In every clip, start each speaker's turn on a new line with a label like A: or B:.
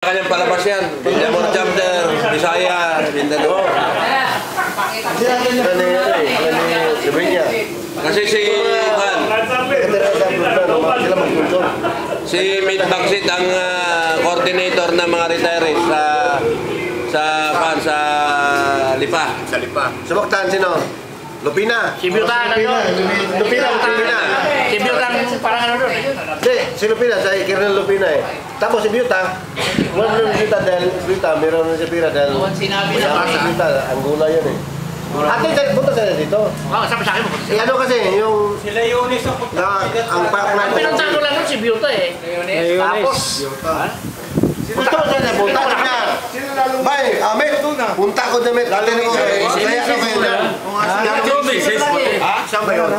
A: Kanyang palabas yan. Jamor Chapter, Bisaya, Mindanao. Kasi si Mid Baksit ang coordinator ng mga retirees sa Lipa.
B: Sa Lipa. Sa Bactan, sino? Lupina.
C: Si Biutan, ano?
B: Lupina.
C: Si Biutan, parang ano doon eh.
B: Hindi, si Lupina, sa Kernel Lupina eh. Tapos si Biutan, wala rin Biutan dahil Biutan, meron rin si Pira dahil
C: sinabi na
B: si Biutan, ang gula yun eh. Ate, punta sila dito.
C: Oo, sabi sa akin mo.
B: Ano kasi, yung...
D: Sila Yunis ang punta.
B: Ang
C: Ang pinuntahan ko lang nun si Biutan eh.
B: Tapos, punta ko dyan, punta ko dyan. Bay, Amit, punta ko dyan, Amit. Dali ko, saya ko kayo dyan. Saan ba yun?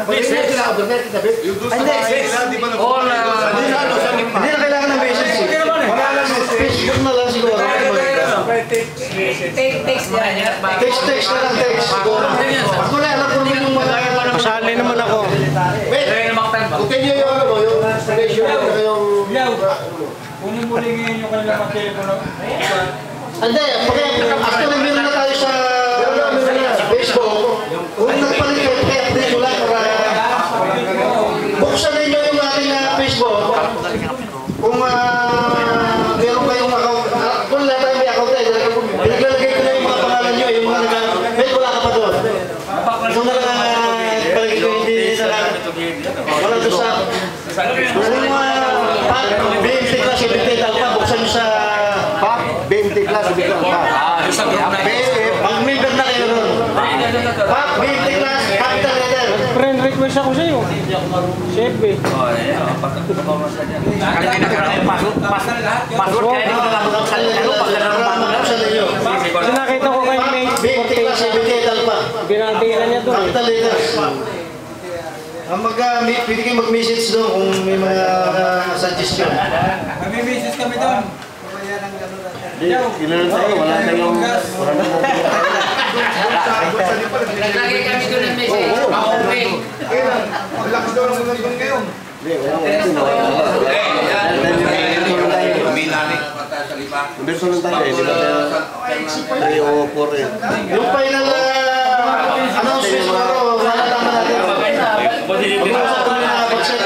B: Hindi na kailangan ng message. Facebook na lang siguro.
C: Text na lang.
B: Text siguro. Ako na, alam ko naman yung mga...
D: Masali naman ako.
B: Continue yung ano mo, yung explanation mo yung...
D: Muli ngayon yung kanilang telepono.
B: Hindi, actually meron na tayo sa Facebook. Kung nagpalit kayo, i-update ko lang para buksan ninyo yung ating Facebook. Kung meron kayong account, kung lahat tayo may account tayo, naglalagay ko na yung mga pangalan nyo, yung mga may wala ka pa doon. Kung nagpalagay ko hindi wala doon sa BMT class, BMT Alpha, buksan nyo sa BMT class, BMT Alpha. Mag-member na kayo nun. BMT class, capital letter.
D: Friend request ako sa'yo. Chef eh.
C: Password kaya hindi ko na lang sa ano,
D: Kasi nakita ko kayo may
B: BMT class, BMT Alpha.
D: binatira niya doon.
B: Capital letter. Pwede kayo mag-message doon kung may mga suggestion.
D: May message kami doon.
B: Ilan tayo, wala tayong...
C: Naglagay kami doon ng message. Pa-open.
B: Malakas daw lang doon ngayon. Hindi, Inverso lang tayo eh, di ba? 3 o 4 eh. Yung final announcement mo, wala naman natin. Pag-usap ko na pag-set.